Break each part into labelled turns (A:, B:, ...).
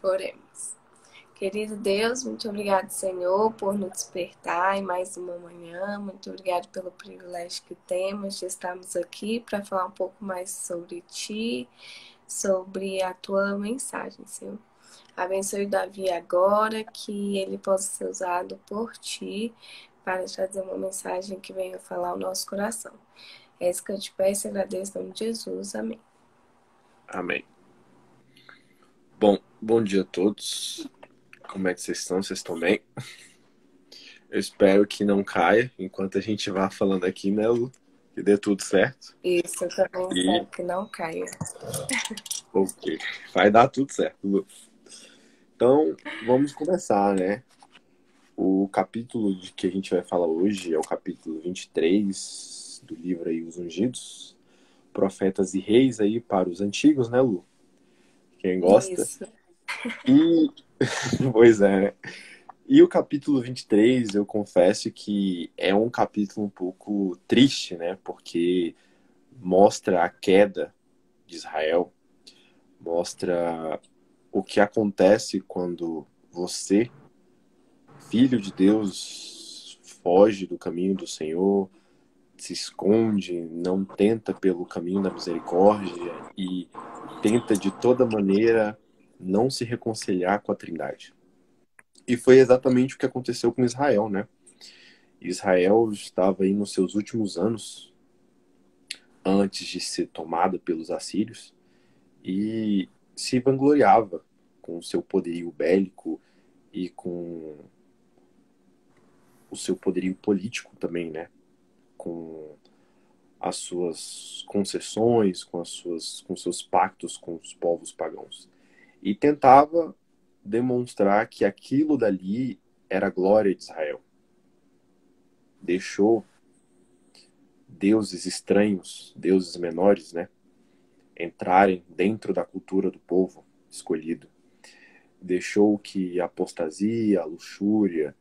A: Oremos. Querido Deus, muito obrigado, Senhor, por nos despertar em mais uma manhã. Muito obrigado pelo privilégio que temos de estarmos aqui para falar um pouco mais sobre Ti, sobre a Tua mensagem, Senhor. Abençoe Davi agora, que ele possa ser usado por Ti para trazer uma mensagem que venha falar ao nosso coração. É isso que eu te peço e agradeço em nome de Jesus. Amém.
B: Amém. Bom dia a todos. Como é que vocês estão? Vocês estão bem? Eu espero que não caia enquanto a gente vá falando aqui, né, Lu? Que dê tudo certo.
A: Isso, eu também espero que não caia.
B: Ok. Vai dar tudo certo, Lu. Então, vamos começar, né? O capítulo de que a gente vai falar hoje é o capítulo 23 do livro aí, Os Ungidos. Profetas e Reis aí para os antigos, né, Lu? Quem gosta.
A: Isso.
B: E... pois é, né? E o capítulo 23, eu confesso que é um capítulo um pouco triste, né? Porque mostra a queda de Israel, mostra o que acontece quando você, filho de Deus, foge do caminho do Senhor, se esconde, não tenta pelo caminho da misericórdia e tenta de toda maneira não se reconciliar com a Trindade. E foi exatamente o que aconteceu com Israel, né? Israel estava aí nos seus últimos anos, antes de ser tomada pelos assírios, e se vangloriava com o seu poderio bélico e com o seu poderio político também, né? Com as suas concessões, com seus pactos com os povos pagãos. E tentava demonstrar que aquilo dali era a glória de Israel. Deixou deuses estranhos, deuses menores, né, entrarem dentro da cultura do povo escolhido. Deixou que a apostasia, a luxúria,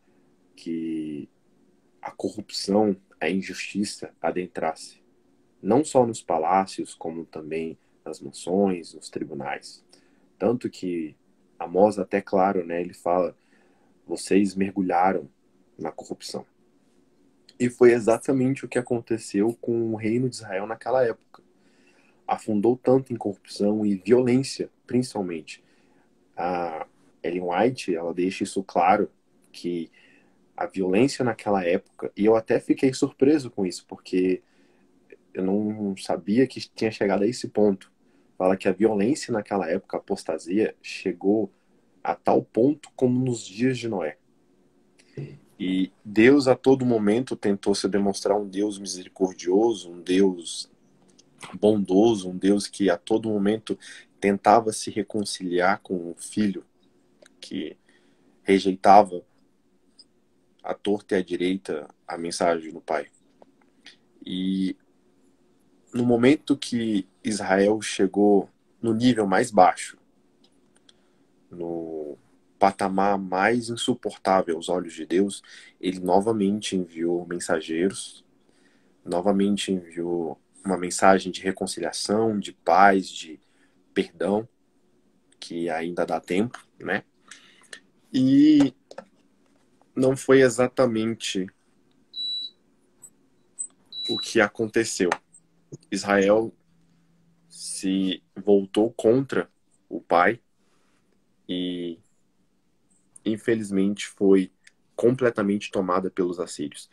B: que a corrupção, a injustiça adentrasse. Não só nos palácios, como também nas mansões, nos tribunais. Tanto que Amós até claro, né, ele fala, vocês mergulharam na corrupção. E foi exatamente o que aconteceu com o reino de Israel naquela época. Afundou tanto em corrupção e violência, principalmente. A Ellen White, ela deixa isso claro, que a violência naquela época, e eu até fiquei surpreso com isso, porque eu não sabia que tinha chegado a esse ponto. Fala que a violência naquela época, a apostasia, chegou a tal ponto como nos dias de Noé. E Deus a todo momento tentou se demonstrar um Deus misericordioso, um Deus bondoso, um Deus que a todo momento tentava se reconciliar com o filho, que rejeitava à torta e à direita a mensagem do Pai. E no momento que Israel chegou no nível mais baixo, no patamar mais insuportável aos olhos de Deus, ele novamente enviou mensageiros, novamente enviou uma mensagem de reconciliação, de paz, de perdão, que ainda dá tempo, né? E não foi exatamente o que aconteceu. Israel se voltou contra o pai e, infelizmente, foi completamente tomada pelos assírios.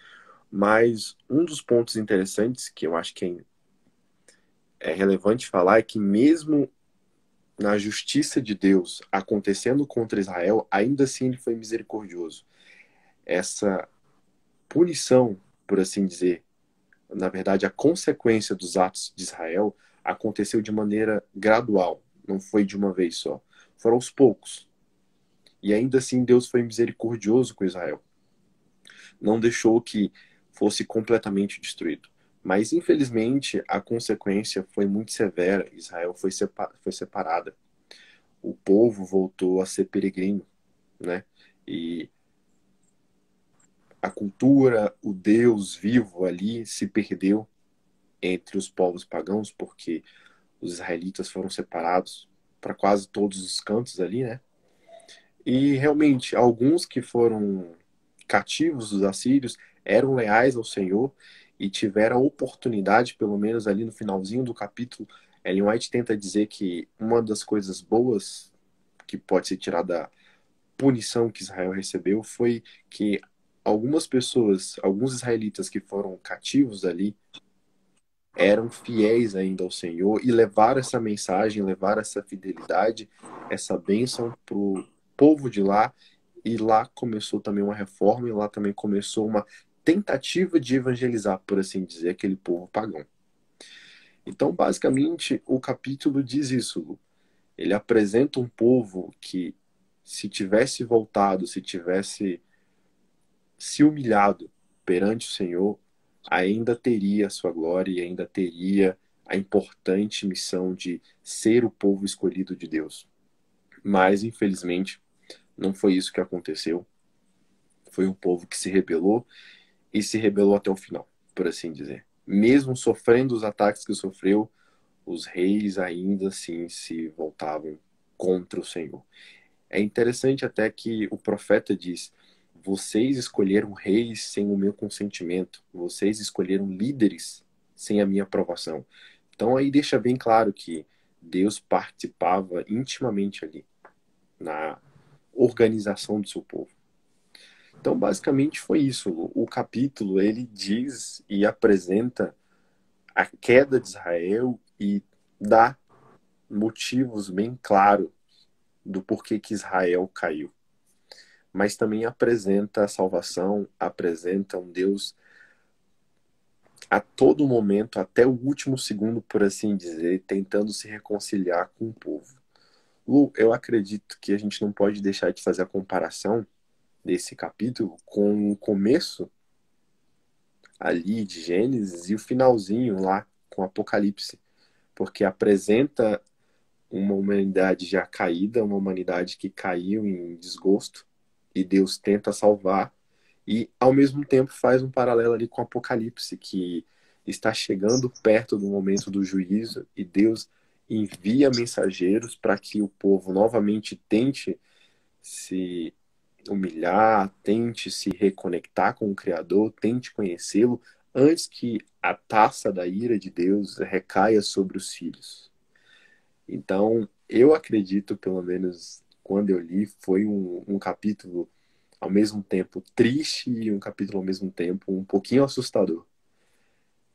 B: Mas um dos pontos interessantes que eu acho que é relevante falar é que mesmo na justiça de Deus acontecendo contra Israel, ainda assim ele foi misericordioso. Essa punição, por assim dizer, na verdade, a consequência dos atos de Israel aconteceu de maneira gradual, não foi de uma vez só. Foram aos poucos. E ainda assim Deus foi misericordioso com Israel. Não deixou que fosse completamente destruído. Mas, infelizmente, a consequência foi muito severa. Israel foi separada. O povo voltou a ser peregrino, né? E a cultura, o Deus vivo ali se perdeu entre os povos pagãos, porque os israelitas foram separados para quase todos os cantos ali, né? E realmente, alguns que foram cativos dos assírios eram leais ao Senhor e tiveram a oportunidade, pelo menos ali no finalzinho do capítulo, Ellen White tenta dizer que uma das coisas boas que pode ser tirada da punição que Israel recebeu foi que algumas pessoas, alguns israelitas que foram cativos ali, eram fiéis ainda ao Senhor e levaram essa mensagem, levaram essa fidelidade, essa bênção para o povo de lá. E lá começou também uma reforma, e lá também começou uma tentativa de evangelizar, por assim dizer, aquele povo pagão. Então, basicamente, o capítulo diz isso, Lu. Ele apresenta um povo que, se tivesse voltado, se tivesse se humilhado perante o Senhor, ainda teria a sua glória e ainda teria a importante missão de ser o povo escolhido de Deus. Mas, infelizmente, não foi isso que aconteceu. Foi um povo que se rebelou e se rebelou até o final, por assim dizer. Mesmo sofrendo os ataques que sofreu, os reis ainda assim se voltavam contra o Senhor. É interessante até que o profeta diz: vocês escolheram reis sem o meu consentimento, vocês escolheram líderes sem a minha aprovação. Então aí deixa bem claro que Deus participava intimamente ali na organização do seu povo. Então basicamente foi isso. O capítulo ele diz e apresenta a queda de Israel e dá motivos bem claros do porquê que Israel caiu. Mas também apresenta a salvação, apresenta um Deus a todo momento, até o último segundo, por assim dizer, tentando se reconciliar com o povo. Lu, eu acredito que a gente não pode deixar de fazer a comparação desse capítulo com o começo ali de Gênesis e o finalzinho lá com Apocalipse, porque apresenta uma humanidade já caída, uma humanidade que caiu em desgosto e Deus tenta salvar e ao mesmo tempo faz um paralelo ali com o Apocalipse, que está chegando perto do momento do juízo e Deus envia mensageiros para que o povo novamente tente se humilhar, tente se reconectar com o Criador, tente conhecê-lo antes que a taça da ira de Deus recaia sobre os filhos. Então, eu acredito, pelo menos quando eu li, foi um capítulo ao mesmo tempo triste e um capítulo ao mesmo tempo um pouquinho assustador.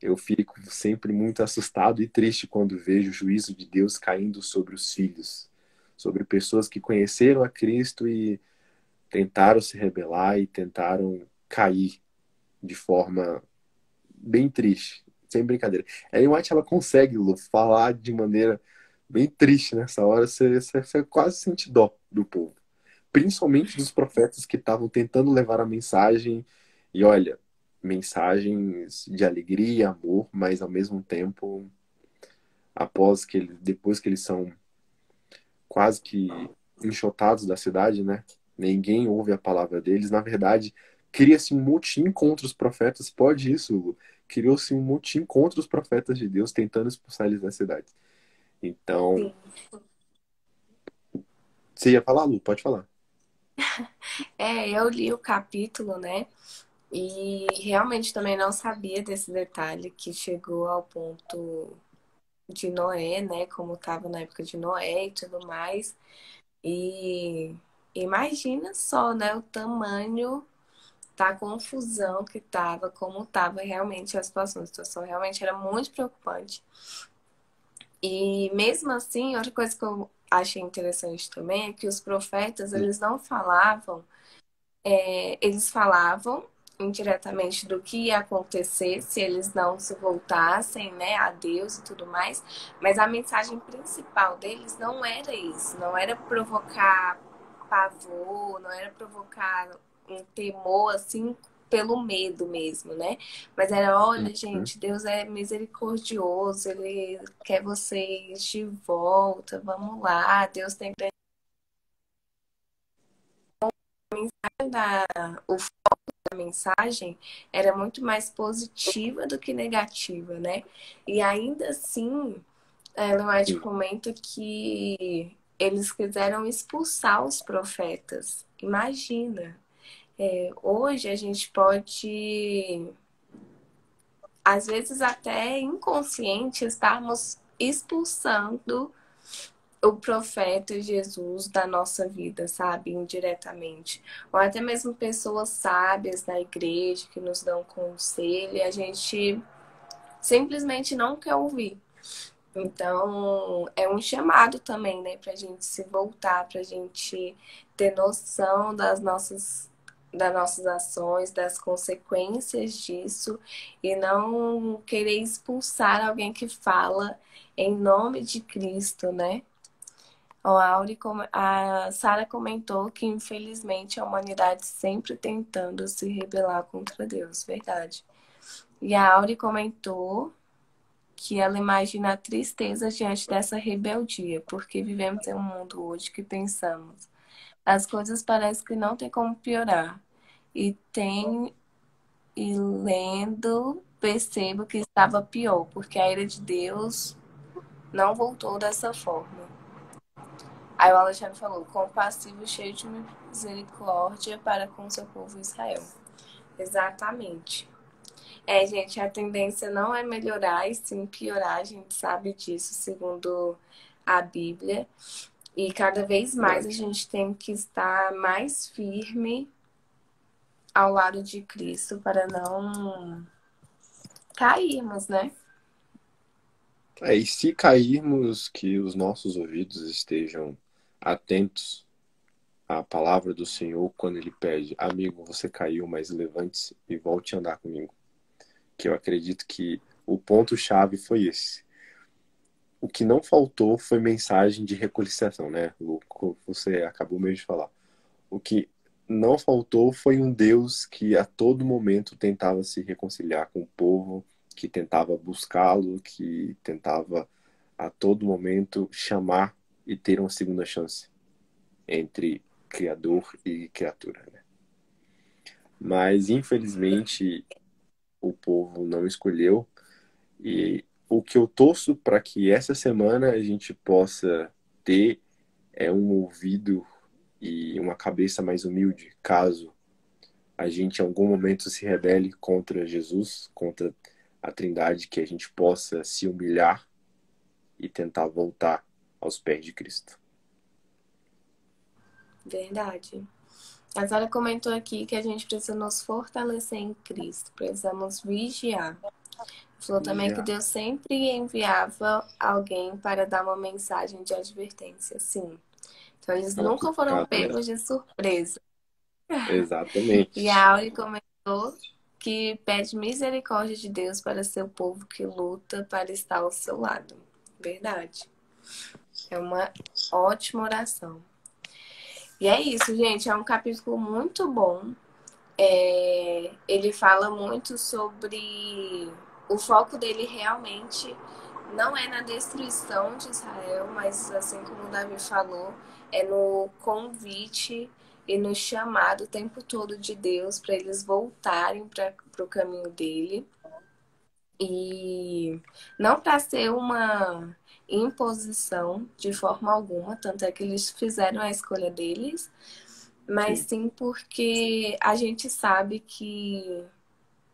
B: Eu fico sempre muito assustado e triste quando vejo o juízo de Deus caindo sobre os filhos, sobre pessoas que conheceram a Cristo e tentaram se rebelar e tentaram cair de forma bem triste, sem brincadeira. Ellen White ela consegue, Lu, falar de maneira bem triste nessa hora, você quase sente dó do povo. Principalmente dos profetas que estavam tentando levar a mensagem, e olha, mensagens de alegria e amor, mas ao mesmo tempo, depois que eles são quase que enxotados da cidade, né? Ninguém ouve a palavra deles. Na verdade, cria-se um motim contra os profetas. Pode isso, Hugo. Criou-se um motim contra os profetas de Deus, tentando expulsar eles da cidade. Então,
A: Sim.
B: você ia falar, Lu? Pode falar.
A: Eu li o capítulo, né? E realmente também não sabia desse detalhe que chegou ao ponto de Noé, né? Como estava na época de Noé e tudo mais. E imagina só, né? O tamanho da confusão que estava, como estava realmente a situação. A situação realmente era muito preocupante. E mesmo assim, outra coisa que eu achei interessante também é que os profetas, eles não falavam, eles falavam indiretamente do que ia acontecer se eles não se voltassem, né, a Deus e tudo mais, mas a mensagem principal deles não era isso, não era provocar pavor, não era provocar um temor assim pelo medo mesmo, né? Mas era, olha,
B: Uhum.
A: gente, Deus é misericordioso, ele quer vocês de volta, vamos lá, Deus tem o a mensagem era muito mais positiva do que negativa, né? E ainda assim, a Ellen White
B: Sim.
A: comenta que eles quiseram expulsar os profetas. Imagina. Hoje a gente pode, às vezes até inconsciente, estarmos expulsando o profeta Jesus da nossa vida, sabe? Indiretamente. Ou até mesmo pessoas sábias da igreja que nos dão conselho e a gente simplesmente não quer ouvir. Então, é um chamado também, né, pra gente se voltar, pra gente ter noção das nossas ações, das consequências disso e não querer expulsar alguém que fala em nome de Cristo, né? Ó, a Sara comentou que, infelizmente, a humanidade sempre tentando se rebelar contra Deus, verdade. E a Auri comentou que ela imagina a tristeza diante dessa rebeldia, porque vivemos em um mundo hoje que pensamos, as coisas parecem que não tem como piorar. E lendo, percebo que estava pior, porque a ira de Deus não voltou dessa forma. Aí o Alexandre falou, compassivo, cheio de misericórdia para com seu povo Israel. Exatamente. Gente, a tendência não é melhorar e sim piorar, a gente sabe disso, segundo a Bíblia. E cada vez mais a gente tem que estar mais firme ao lado de Cristo para não cairmos, né?
B: E se cairmos, que os nossos ouvidos estejam atentos à palavra do Senhor quando Ele pede, amigo, você caiu, mas levante-se e volte a andar comigo. Que eu acredito que o ponto-chave foi esse. O que não faltou foi mensagem de reconciliação, né, Lu? Você acabou mesmo de falar. O que não faltou foi um Deus que a todo momento tentava se reconciliar com o povo, que tentava buscá-lo, que tentava a todo momento chamar e ter uma segunda chance entre Criador e criatura, né? Mas infelizmente o povo não escolheu, e o que eu torço para que essa semana a gente possa ter é um ouvido e uma cabeça mais humilde, caso a gente em algum momento se rebele contra Jesus, contra a Trindade, que a gente possa se humilhar e tentar voltar aos pés de Cristo.
A: Verdade. A Sara comentou aqui que a gente precisa nos fortalecer em Cristo, precisamos vigiar. Falou também que
B: Já.
A: Deus sempre enviava alguém para dar uma mensagem de advertência, sim. Então eles nunca foram
B: Autocuidado, né?
A: pegos de surpresa. E
B: Exatamente.
A: a Auri comentou que pede misericórdia de Deus para seu povo que luta para estar ao seu lado. Verdade. É uma ótima oração. E é isso, gente. É um capítulo muito bom. Ele fala muito sobre o foco dele realmente não é na destruição de Israel, mas assim como o Davi falou, é no convite e no chamado o tempo todo de Deus para eles voltarem para o caminho dele. E não para ser uma imposição de forma alguma, tanto é que eles fizeram a escolha deles, mas
B: Sim.
A: sim porque a gente sabe que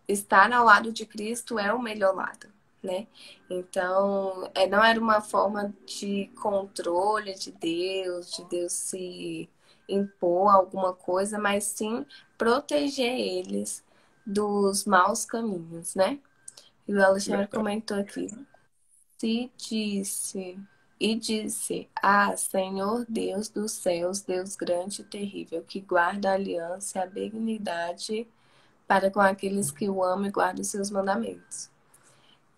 A: estar ao lado de Cristo é o melhor lado, né? Então, não era uma forma de controle de Deus se impor alguma coisa, mas sim proteger eles dos maus caminhos, né? E o Alexandre
B: Verdade.
A: comentou aqui. Se disse e disse: Ah, Senhor Deus dos céus, Deus grande e terrível, que guarda a aliança e a benignidade para com aqueles que o amam e guardam os seus mandamentos.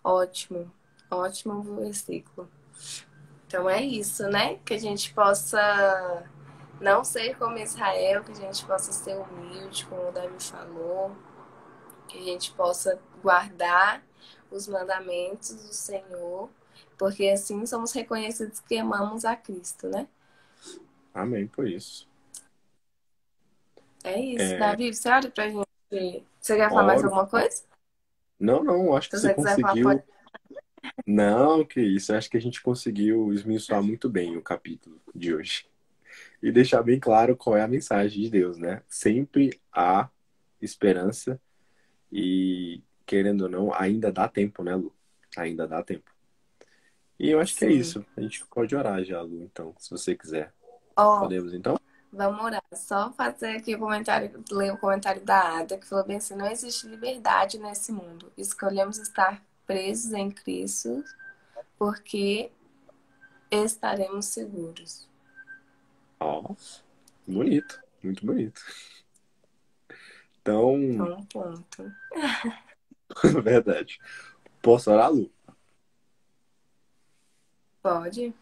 A: Ótimo, ótimo versículo. Então é isso, né? Que a gente possa não ser como Israel, que a gente possa ser humilde, como o Davi falou, que a gente possa guardar os mandamentos do Senhor, porque assim somos reconhecidos que amamos a Cristo, né?
B: Amém por isso.
A: É isso.
B: É,
A: Davi, você olha pra gente. Você quer falar mais
B: oro.
A: alguma coisa?
B: Não, não, acho que
A: Se
B: você
A: você quiser falar, pode.
B: conseguiu. Não, que isso. Acho que a gente conseguiu esmiuçar muito bem o capítulo de hoje. E deixar bem claro qual é a mensagem de Deus, né? Sempre há esperança e, querendo ou não, ainda dá tempo, né, Lu? Ainda dá tempo. E eu acho que é
A: Sim.
B: isso. A gente pode orar já, Lu, então, se você quiser.
A: Ó,
B: Podemos, então?
A: vamos orar. Só fazer aqui o comentário, ler o comentário da Ada, que falou bem assim: não existe liberdade nesse mundo. Escolhemos estar presos em Cristo porque estaremos seguros.
B: Ó, bonito. Muito bonito. Então,
A: Então, ponto.
B: verdade. Posso orar, Lu?
A: Pode?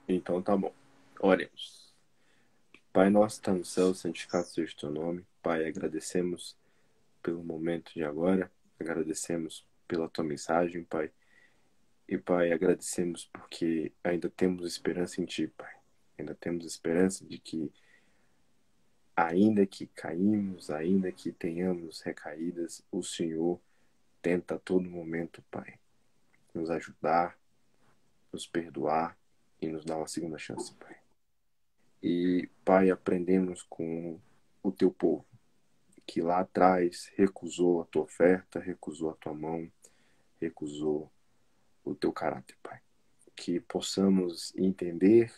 B: Então tá bom. Oremos. Pai nosso que está no céu, santificado seja o teu nome. Pai, agradecemos pelo momento de agora. Agradecemos pela tua mensagem, Pai. E, Pai, agradecemos porque ainda temos esperança em Ti, Pai. Ainda temos esperança de que, ainda que caímos, ainda que tenhamos recaídas, o Senhor tenta a todo momento, Pai, nos ajudar, nos perdoar e nos dar uma segunda chance, Pai. E, Pai, aprendemos com o Teu povo, que lá atrás recusou a Tua oferta, recusou a Tua mão, recusou o Teu caráter, Pai. Que possamos entender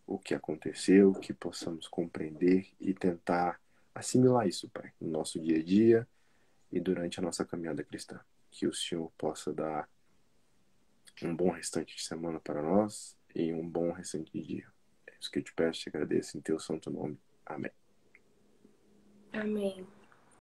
B: o que aconteceu, que possamos compreender e tentar assimilar isso, Pai, no nosso dia a dia e durante a nossa caminhada cristã. Que o Senhor possa dar um bom restante de semana para nós e um bom restante de dia. É isso que eu te peço, te agradeço em teu santo nome. Amém.
A: Amém.